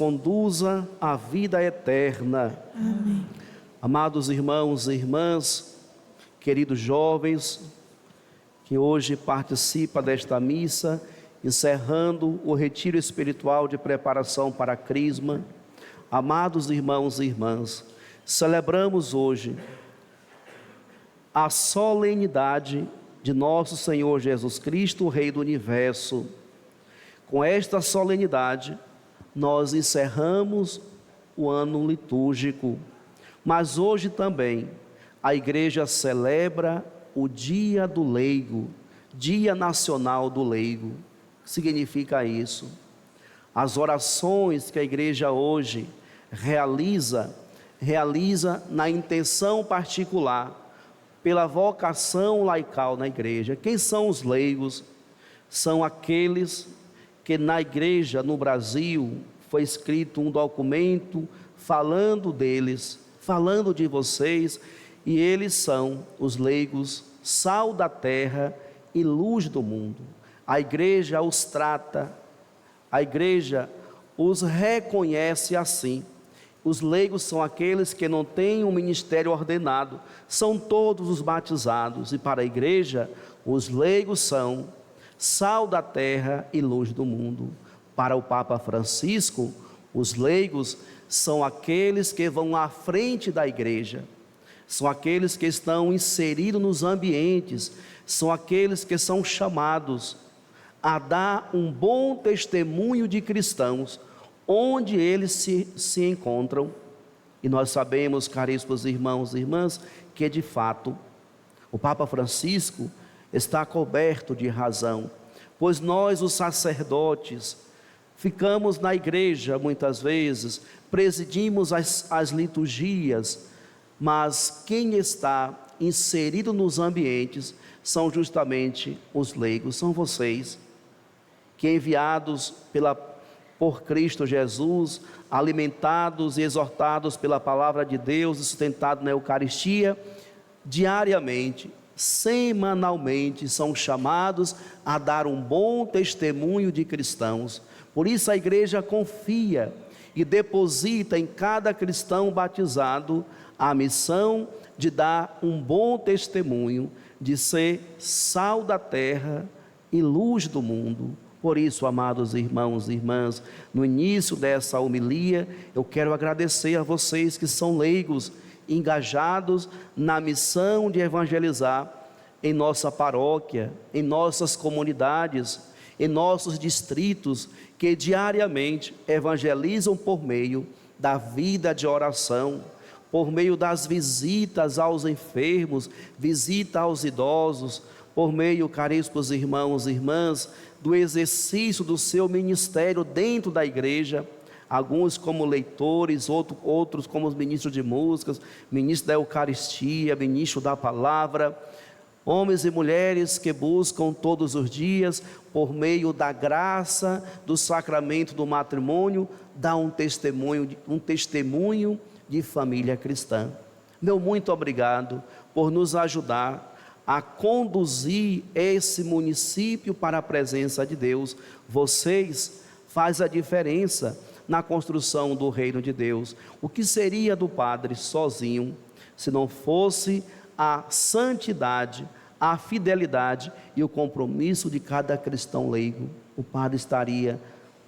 conduza à vida eterna. Amém. Amados irmãos e irmãs, queridos jovens, que hoje participa desta missa, encerrando o retiro espiritual de preparação para a Crisma. Amados irmãos e irmãs, celebramos hoje a solenidade de nosso Senhor Jesus Cristo, o Rei do Universo. Com esta solenidade, nós encerramos o ano litúrgico, mas hoje também a Igreja celebra o Dia do Leigo, Dia Nacional do Leigo. O que significa isso? As orações que a Igreja hoje realiza na intenção particular, pela vocação laical na Igreja. Quem são os leigos? São aqueles que na Igreja, no Brasil, foi escrito um documento falando deles, falando de vocês, e eles são os leigos, sal da terra e luz do mundo. A Igreja os trata, a Igreja os reconhece assim. Os leigos são aqueles que não têm um ministério ordenado, são todos os batizados, e para a Igreja, os leigos são sal da terra e luz do mundo. Para o Papa Francisco, os leigos são aqueles que vão à frente da Igreja, são aqueles que estão inseridos nos ambientes, são aqueles que são chamados a dar um bom testemunho de cristãos, onde eles se encontram. E nós sabemos, caríssimos irmãos e irmãs, que de fato, o Papa Francisco está coberto de razão, pois nós, os sacerdotes, ficamos na igreja muitas vezes, presidimos as liturgias, mas quem está inserido nos ambientes são justamente os leigos, são vocês, que enviados por Cristo Jesus, alimentados e exortados pela palavra de Deus e sustentados na Eucaristia, diariamente, semanalmente, são chamados a dar um bom testemunho de cristãos. Por isso a Igreja confia e deposita em cada cristão batizado a missão de dar um bom testemunho, de ser sal da terra e luz do mundo. Por isso, amados irmãos e irmãs, no início dessa homilia, eu quero agradecer a vocês que são leigos, engajados na missão de evangelizar em nossa paróquia, em nossas comunidades, em nossos distritos, que diariamente evangelizam por meio da vida de oração, por meio das visitas aos enfermos, visita aos idosos, por meio, caríssimos irmãos e irmãs, do exercício do seu ministério dentro da igreja, alguns como leitores, outros como os ministros de músicas, ministro da Eucaristia, ministro da palavra, homens e mulheres que buscam todos os dias, por meio da graça do sacramento do matrimônio, dar um testemunho de família cristã. Meu muito obrigado por nos ajudar a conduzir esse município para a presença de Deus. Vocês fazem a diferença na construção do reino de Deus. O que seria do padre sozinho, se não fosse a santidade, a fidelidade e o compromisso de cada cristão leigo? O padre estaria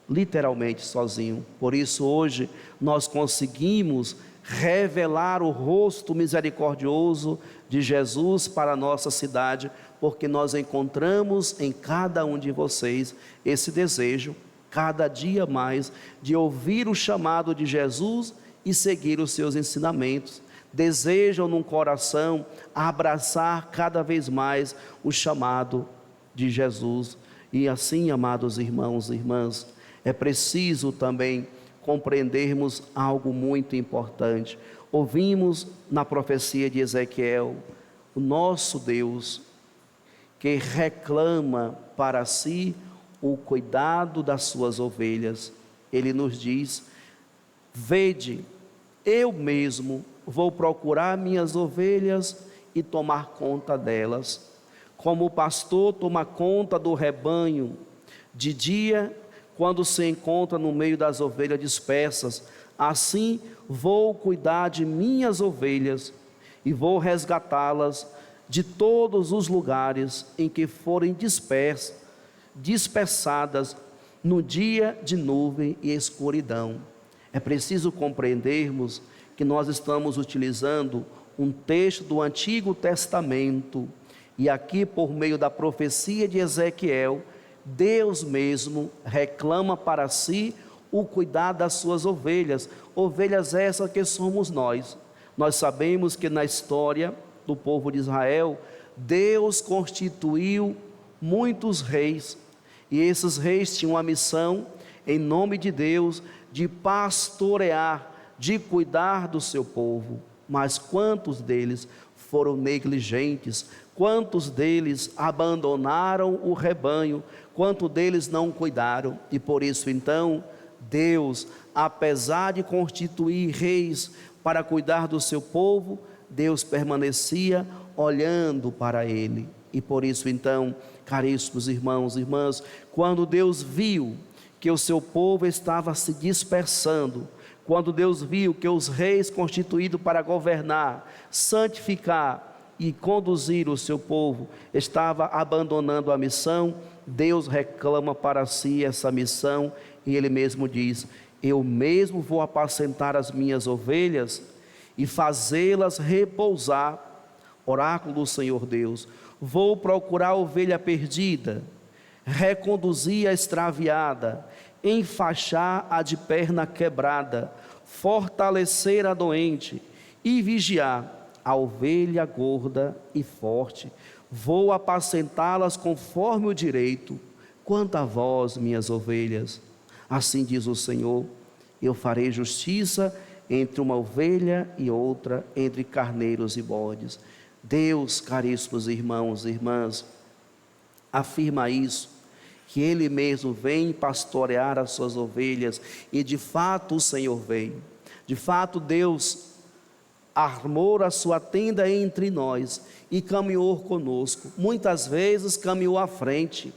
literalmente sozinho. Por isso hoje nós conseguimos revelar o rosto misericordioso de Jesus para a nossa cidade, porque nós encontramos em cada um de vocês esse desejo, cada dia mais, de ouvir o chamado de Jesus e seguir os seus ensinamentos. Desejam no coração abraçar cada vez mais o chamado de Jesus. E assim, amados irmãos e irmãs, é preciso também compreendermos algo muito importante. Ouvimos na profecia de Ezequiel, o nosso Deus, que reclama para si o cuidado das suas ovelhas. Ele nos diz: vede, eu mesmo vou procurar minhas ovelhas e tomar conta delas. Como o pastor toma conta do rebanho de dia, quando se encontra no meio das ovelhas dispersas. Assim vou cuidar de minhas ovelhas e vou resgatá-las de todos os lugares em que forem dispersadas no dia de nuvem e escuridão. É preciso compreendermos que nós estamos utilizando um texto do Antigo Testamento, e aqui, por meio da profecia de Ezequiel, Deus mesmo reclama para si o cuidado das suas ovelhas, ovelhas essas que somos nós. Nós sabemos que na história do povo de Israel, Deus constituiu muitos reis, e esses reis tinham a missão, em nome de Deus, de pastorear, de cuidar do seu povo. Mas quantos deles foram negligentes? Quantos deles abandonaram o rebanho? Quantos deles não cuidaram? E por isso então, Deus, apesar de constituir reis para cuidar do seu povo, Deus permanecia olhando para ele. E por isso então, caríssimos irmãos e irmãs, quando Deus viu que o seu povo estava se dispersando, quando Deus viu que os reis constituídos para governar, santificar e conduzir o seu povo estava abandonando a missão, Deus reclama para si essa missão, e ele mesmo diz: eu mesmo vou apacentar as minhas ovelhas e fazê-las repousar. Oráculo do Senhor Deus: vou procurar a ovelha perdida, reconduzir a extraviada, enfaixar a de perna quebrada, fortalecer a doente e vigiar a ovelha gorda e forte. Vou apacentá-las conforme o direito. Quanto a vós, minhas ovelhas, assim diz o Senhor, eu farei justiça entre uma ovelha e outra, entre carneiros e bodes. Deus, caríssimos irmãos e irmãs, afirma isso, que Ele mesmo vem pastorear as suas ovelhas, e de fato o Senhor vem. De fato Deus armou a sua tenda entre nós e caminhou conosco. Muitas vezes caminhou à frente,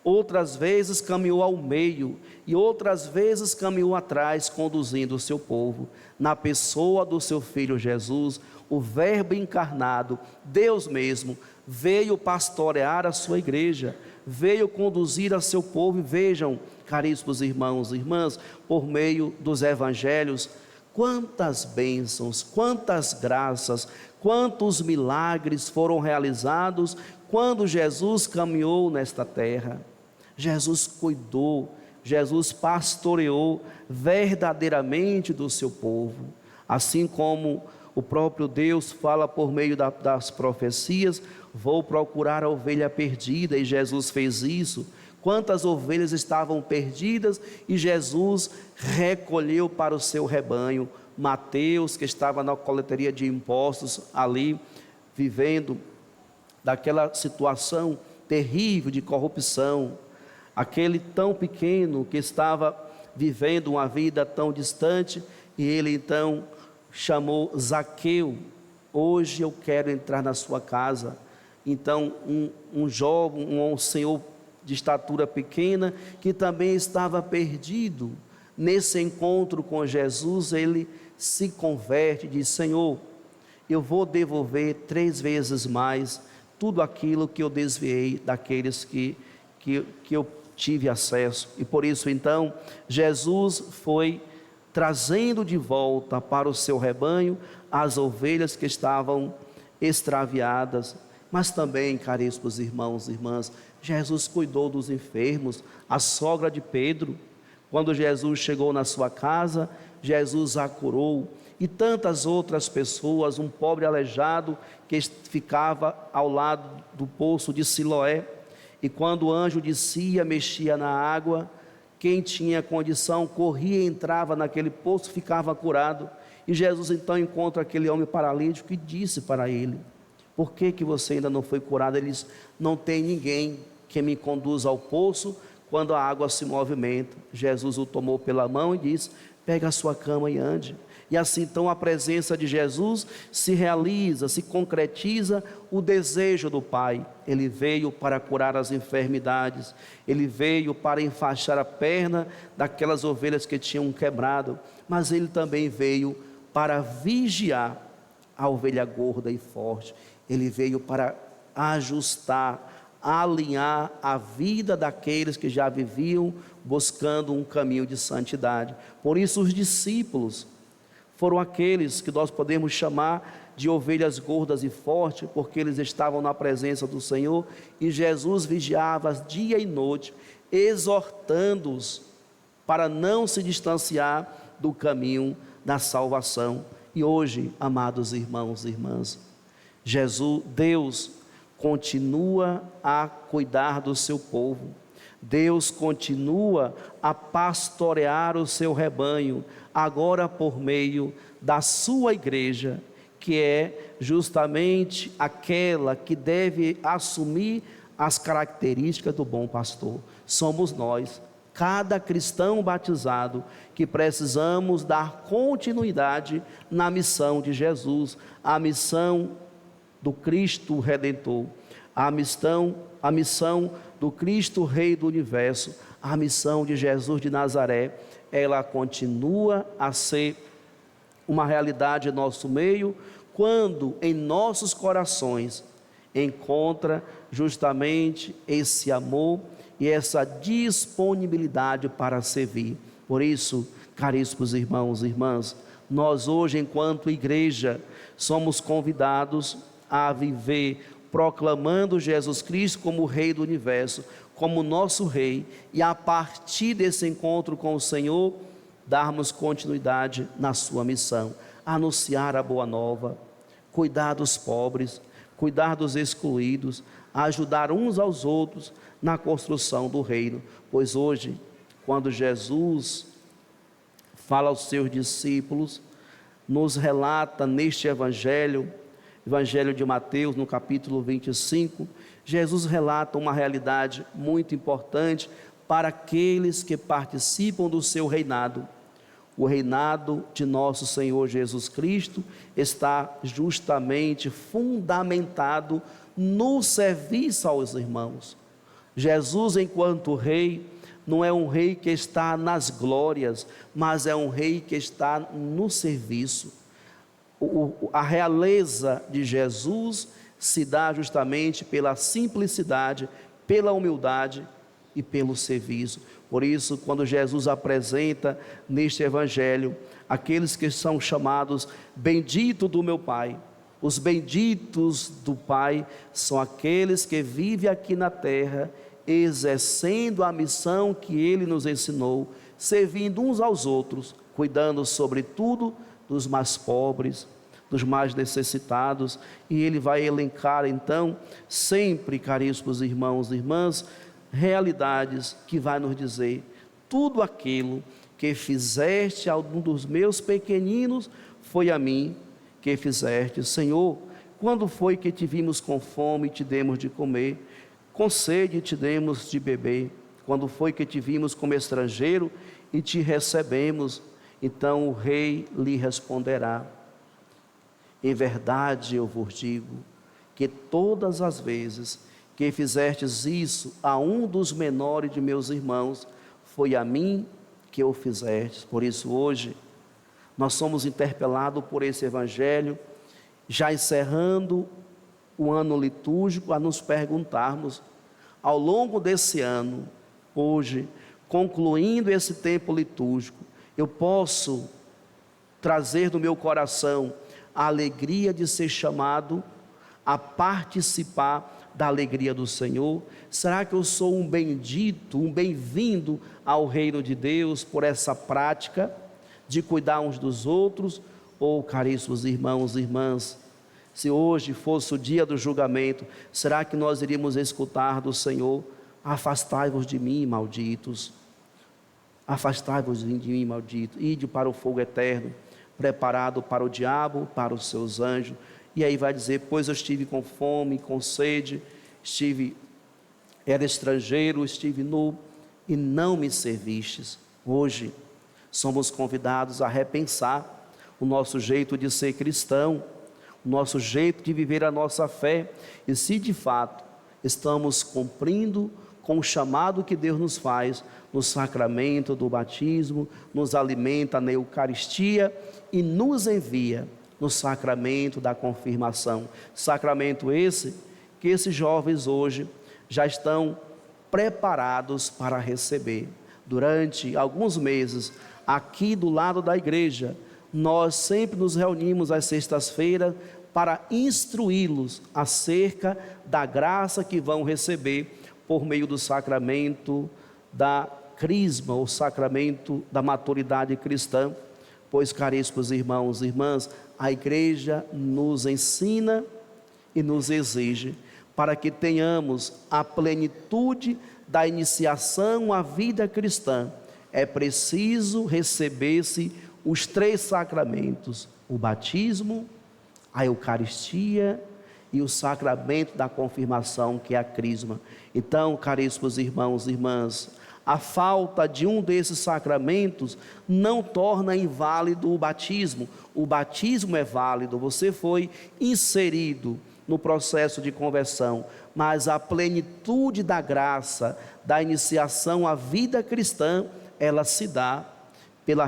outras vezes caminhou ao meio, e outras vezes caminhou atrás, conduzindo o seu povo, na pessoa do seu Filho Jesus, o Verbo encarnado. Deus mesmo veio pastorear a sua igreja, veio conduzir a seu povo. E vejam, caríssimos irmãos e irmãs, por meio dos evangelhos, quantas bênçãos, quantas graças, quantos milagres foram realizados quando Jesus caminhou nesta terra. Jesus cuidou, Jesus pastoreou verdadeiramente do seu povo, assim como o próprio Deus fala por meio das profecias: vou procurar a ovelha perdida, e Jesus fez isso. Quantas ovelhas estavam perdidas e Jesus recolheu para o seu rebanho. Mateus, que estava na coleteria de impostos ali, vivendo daquela situação terrível de corrupção, aquele tão pequeno que estava vivendo uma vida tão distante, e ele então chamou Zaqueu: hoje eu quero entrar na sua casa. Então um jovem, um senhor de estatura pequena, que também estava perdido, nesse encontro com Jesus, ele se converte e diz: Senhor, eu vou devolver 3 vezes mais tudo aquilo que eu desviei daqueles que eu tive acesso. E por isso então Jesus foi trazendo de volta para o seu rebanho as ovelhas que estavam extraviadas. Mas também, caríssimos irmãos e irmãs, Jesus cuidou dos enfermos. A sogra de Pedro, quando Jesus chegou na sua casa, Jesus a curou. E tantas outras pessoas, um pobre aleijado que ficava ao lado do poço de Siloé, e quando o anjo descia, mexia na água, quem tinha condição corria e entrava naquele poço, ficava curado. E Jesus então encontra aquele homem paralítico e disse para ele: por que você ainda não foi curado? Ele disse: não tem ninguém que me conduza ao poço quando a água se movimenta. Jesus o tomou pela mão e disse: Pegue a sua cama e ande. E assim então a presença de Jesus se realiza, se concretiza o desejo do Pai. Ele veio para curar as enfermidades, Ele veio para enfaixar a perna daquelas ovelhas que tinham quebrado, mas Ele também veio para vigiar a ovelha gorda e forte. Ele veio para ajustar, alinhar a vida daqueles que já viviam buscando um caminho de santidade. Por isso os discípulos foram aqueles que nós podemos chamar de ovelhas gordas e fortes, porque eles estavam na presença do Senhor, e Jesus vigiava dia e noite, exortando-os para não se distanciar do caminho da salvação. E hoje, amados irmãos e irmãs, Deus continua a cuidar do seu povo, Deus continua a pastorear o seu rebanho, agora por meio da sua igreja, que é justamente aquela que deve assumir as características do bom pastor. Somos nós, cada cristão batizado, que precisamos dar continuidade na missão de Jesus, a missão do Cristo Redentor, a missão do Cristo Rei do Universo, a missão de Jesus de Nazaré. Ela continua a ser uma realidade em nosso meio, quando em nossos corações encontra justamente esse amor e essa disponibilidade para servir. Por isso, caríssimos irmãos e irmãs, nós hoje, enquanto igreja, somos convidados a viver proclamando Jesus Cristo como o Rei do Universo, como nosso Rei, e a partir desse encontro com o Senhor, darmos continuidade na sua missão, anunciar a boa nova, cuidar dos pobres, cuidar dos excluídos, ajudar uns aos outros na construção do reino. Pois hoje, quando Jesus fala aos seus discípulos, nos relata neste Evangelho de Mateus, no capítulo 25, Jesus relata uma realidade muito importante para aqueles que participam do seu reinado. O reinado de nosso Senhor Jesus Cristo está justamente fundamentado no serviço aos irmãos. Jesus, enquanto rei, não é um rei que está nas glórias, mas é um rei que está no serviço. A realeza de Jesus se dá justamente pela simplicidade, pela humildade e pelo serviço. Por isso, quando Jesus apresenta neste Evangelho aqueles que são chamados bendito do meu Pai, os benditos do Pai são aqueles que vivem aqui na terra, exercendo a missão que Ele nos ensinou, servindo uns aos outros, cuidando sobretudo dos mais pobres, dos mais necessitados. E Ele vai elencar então sempre, caríssimos irmãos e irmãs, realidades que vai nos dizer: tudo aquilo que fizeste a um dos meus pequeninos, foi a mim que fizeste. Senhor, quando foi que te vimos com fome e te demos de comer, com sede e te demos de beber? Quando foi que te vimos como estrangeiro e te recebemos? Então o rei lhe responderá: em verdade eu vos digo, que todas as vezes que fizestes isso a um dos menores de meus irmãos, foi a mim que o fizestes. Por isso hoje, nós somos interpelados por esse Evangelho, já encerrando o ano litúrgico, a nos perguntarmos, ao longo desse ano, hoje, concluindo esse tempo litúrgico, eu posso trazer no meu coração a alegria de ser chamado a participar da alegria do Senhor? Será que eu sou um bendito, um bem-vindo ao reino de Deus por essa prática de cuidar uns dos outros? Ou, caríssimos irmãos e irmãs, se hoje fosse o dia do julgamento, será que nós iríamos escutar do Senhor: afastai-vos de mim, malditos, afastai-vos de mim, malditos, ide para o fogo eterno, preparado para o diabo, para os seus anjos? E aí vai dizer: pois eu estive com fome, com sede, era estrangeiro, estive nu, e não me servistes. Hoje somos convidados a repensar o nosso jeito de ser cristão, o nosso jeito de viver a nossa fé, e se de fato estamos cumprindo com o chamado que Deus nos faz no sacramento do batismo, nos alimenta na Eucaristia e nos envia no sacramento da confirmação. Sacramento esse que esses jovens hoje já estão preparados para receber. Durante alguns meses, aqui do lado da igreja, nós sempre nos reunimos às sextas-feiras para instruí-los acerca da graça que vão receber por meio do sacramento da crisma, o sacramento da maturidade cristã. Pois, caríssimos irmãos e irmãs, a igreja nos ensina e nos exige para que tenhamos a plenitude da iniciação à vida cristã. É preciso receber-se os 3 sacramentos: o batismo, a Eucaristia e o sacramento da confirmação, que é a crisma. Então, caríssimos irmãos e irmãs, a falta de um desses sacramentos não torna inválido o batismo. O batismo é válido, você foi inserido no processo de conversão, mas a plenitude da graça, da iniciação à vida cristã, ela se dá pela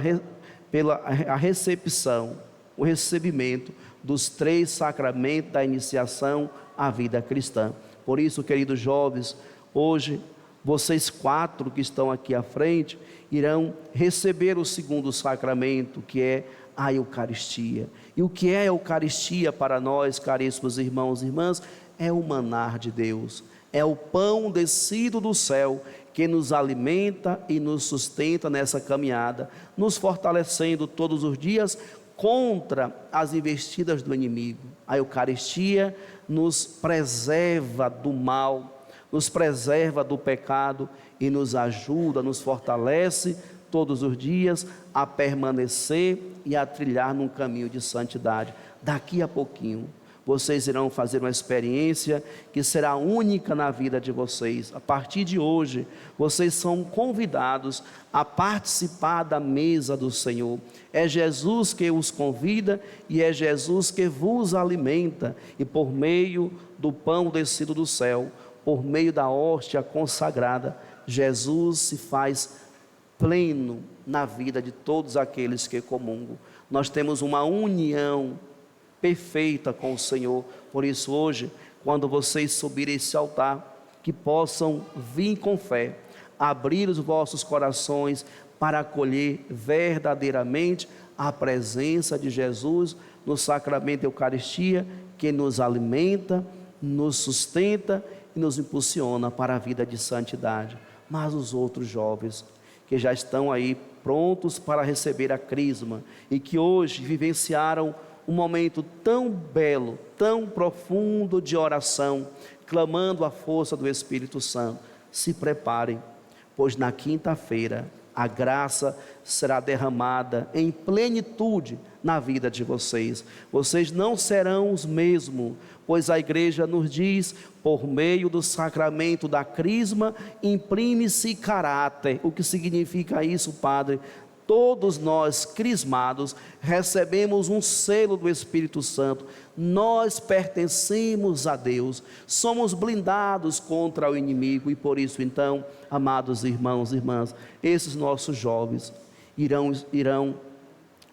recepção, o recebimento dos 3 sacramentos da iniciação à vida cristã. Por isso, queridos jovens, hoje vocês 4 que estão aqui à frente irão receber o 2º sacramento, que é a Eucaristia. E o que é a Eucaristia para nós, caríssimos irmãos e irmãs? É o manar de Deus, é o pão descido do céu, que nos alimenta e nos sustenta nessa caminhada, nos fortalecendo todos os dias contra as investidas do inimigo. A Eucaristia nos preserva do mal, nos preserva do pecado e nos ajuda, nos fortalece todos os dias a permanecer e a trilhar num caminho de santidade. Daqui a pouquinho vocês irão fazer uma experiência que será única na vida de vocês. A partir de hoje, vocês são convidados a participar da mesa do Senhor. É Jesus que os convida e é Jesus que vos alimenta. E por meio do pão descido do céu, por meio da hóstia consagrada, Jesus se faz pleno na vida de todos aqueles que comungam. Nós temos uma união perfeita com o Senhor. Por isso hoje, quando vocês subirem esse altar, que possam vir com fé, abrir os vossos corações para acolher verdadeiramente a presença de Jesus no sacramento da Eucaristia, que nos alimenta, nos sustenta e nos impulsiona para a vida de santidade. Mas os outros jovens que já estão aí prontos para receber a crisma e que hoje vivenciaram um momento tão belo, tão profundo de oração, clamando a força do Espírito Santo, se preparem, pois na quinta-feira a graça será derramada em plenitude na vida de vocês. Vocês não serão os mesmos, pois a igreja nos diz, por meio do sacramento da crisma, imprime-se caráter. O que significa isso, Padre? Todos nós, crismados, recebemos um selo do Espírito Santo. Nós pertencemos a Deus, somos blindados contra o inimigo. E por isso então, amados irmãos e irmãs, esses nossos jovens irão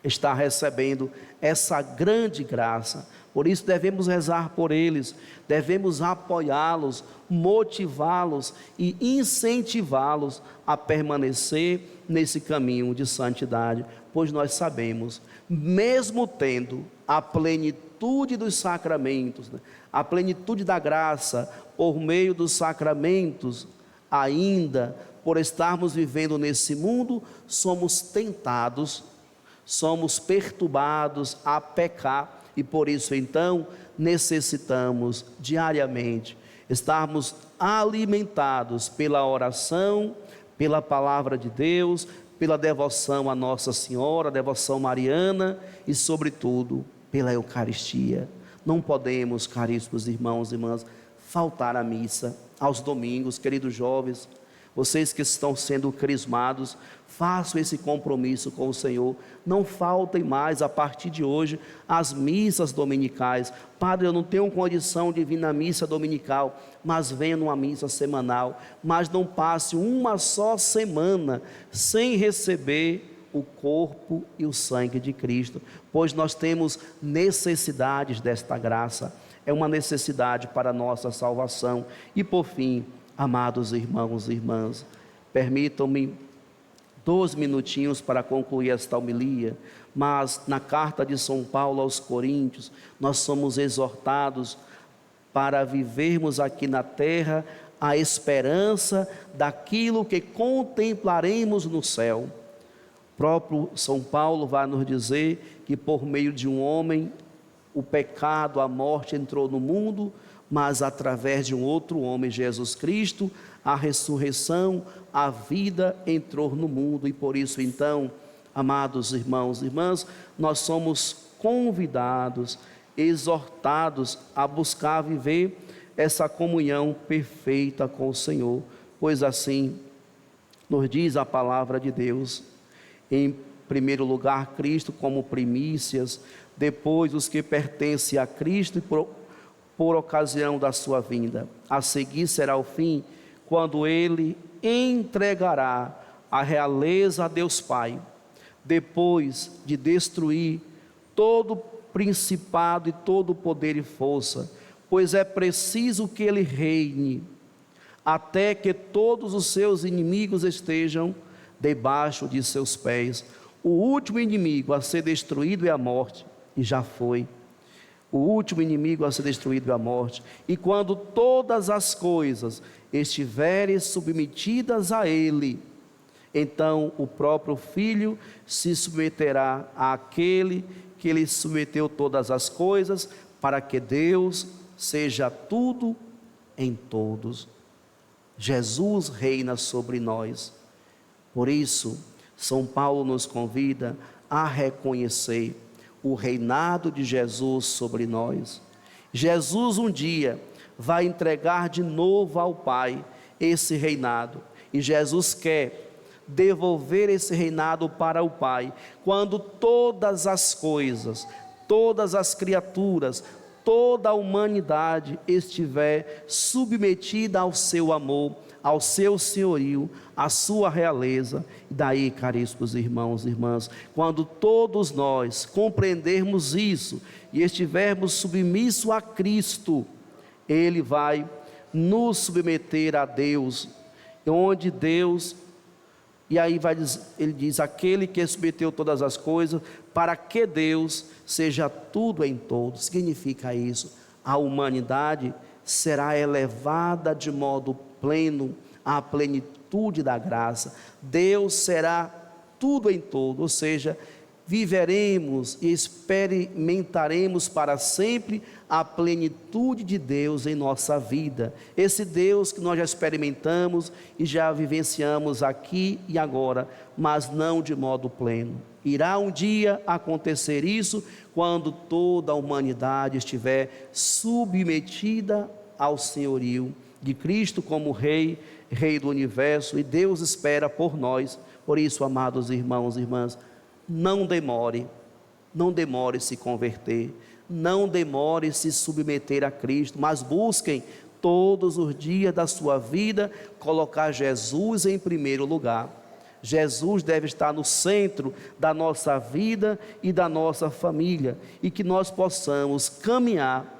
estar recebendo essa grande graça. Por isso devemos rezar por eles, devemos apoiá-los, motivá-los e incentivá-los a permanecer nesse caminho de santidade, pois nós sabemos, mesmo tendo a plenitude dos sacramentos, a plenitude da graça por meio dos sacramentos, ainda por estarmos vivendo nesse mundo, somos tentados, somos perturbados a pecar. E por isso então necessitamos diariamente estarmos alimentados pela oração, pela palavra de Deus, pela devoção a Nossa Senhora, a devoção mariana e sobretudo pela Eucaristia. Não podemos, caríssimos irmãos e irmãs, faltar à missa aos domingos. Queridos jovens, Vocês que estão sendo crismados, façam esse compromisso com o Senhor. Não faltem mais, a partir de hoje, as missas dominicais. Padre, eu não tenho condição de vir na missa dominical, mas venha numa missa semanal. Mas não passe uma só semana sem receber o corpo e o sangue de Cristo, pois nós temos necessidades desta graça. É uma necessidade para a nossa salvação. E por fim, amados irmãos e irmãs, permitam-me 2 minutinhos para concluir esta homilia, mas na carta de São Paulo aos Coríntios, nós somos exortados para vivermos aqui na terra a esperança daquilo que contemplaremos no céu. O próprio São Paulo vai nos dizer que por meio de um homem, o pecado, a morte entrou no mundo, mas através de um outro homem, Jesus Cristo, a ressurreição, a vida entrou no mundo. E por isso então, amados irmãos e irmãs, nós somos convidados, exortados a buscar viver essa comunhão perfeita com o Senhor, pois assim nos diz a palavra de Deus. Em primeiro lugar, Cristo como primícias, depois os que pertencem a Cristo por ocasião da sua vinda. A seguir será o fim, quando Ele entregará a realeza a Deus Pai, depois de destruir todo principado e todo poder e força, pois é preciso que Ele reine, até que todos os seus inimigos estejam debaixo de seus pés. O último inimigo a ser destruído é a morte, e já foi. O último inimigo a ser destruído é a morte. E quando todas as coisas estiverem submetidas a Ele, então o próprio Filho se submeterá àquele que Ele submeteu todas as coisas, para que Deus seja tudo em todos. Jesus reina sobre nós. Por isso, São Paulo nos convida a reconhecer o reinado de Jesus sobre nós. Jesus um dia vai entregar de novo ao Pai esse reinado, e Jesus quer devolver esse reinado para o Pai, quando todas as coisas, todas as criaturas, toda a humanidade estiver submetida ao seu amor, ao seu senhorio, à sua realeza. E daí, caríssimos irmãos e irmãs, quando todos nós compreendermos isso e estivermos submissos a Cristo, Ele vai nos submeter a Deus, onde Deus, e aí ele diz, aquele que submeteu todas as coisas, para que Deus seja tudo em todos. Significa isso, a humanidade será elevada de modo pleno à plenitude da graça. Deus será tudo em todo, ou seja, viveremos e experimentaremos para sempre a plenitude de Deus em nossa vida. Esse Deus que nós já experimentamos e já vivenciamos aqui e agora, mas não de modo pleno. Irá um dia acontecer isso, quando toda a humanidade estiver submetida ao senhorio de Cristo como Rei do universo, e Deus espera por nós. Por isso, amados irmãos e irmãs, não demore se converter, não demore se submeter a Cristo, mas busquem todos os dias da sua vida colocar Jesus em primeiro lugar. Jesus deve estar no centro da nossa vida e da nossa família, e que nós possamos caminhar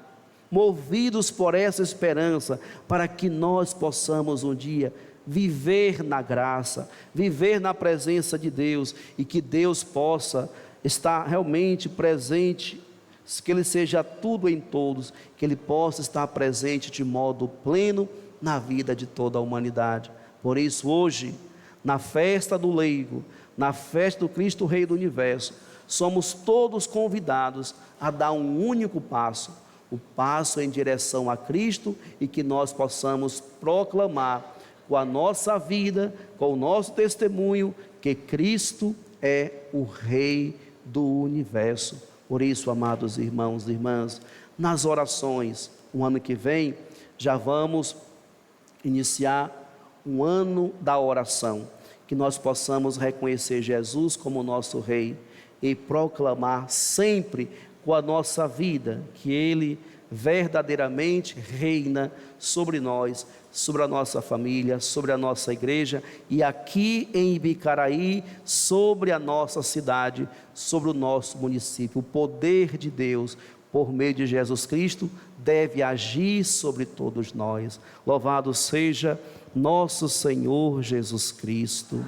movidos por essa esperança, para que nós possamos um dia viver na graça, viver na presença de Deus, e que Deus possa estar realmente presente, que Ele seja tudo em todos, que Ele possa estar presente de modo pleno na vida de toda a humanidade. Por isso, hoje, na festa do leigo, na festa do Cristo Rei do Universo, somos todos convidados a dar um único passo, o passo em direção a Cristo, e que nós possamos proclamar com a nossa vida, com o nosso testemunho, que Cristo é o Rei do Universo. Por isso, amados irmãos e irmãs, nas orações, o ano que vem, já vamos iniciar um ano da oração, que nós possamos reconhecer Jesus como nosso Rei e proclamar sempre com a nossa vida que Ele verdadeiramente reina sobre nós, sobre a nossa família, sobre a nossa igreja e aqui em Ibicaraí, sobre a nossa cidade, sobre o nosso município. O poder de Deus, por meio de Jesus Cristo, deve agir sobre todos nós. Louvado seja nosso Senhor Jesus Cristo.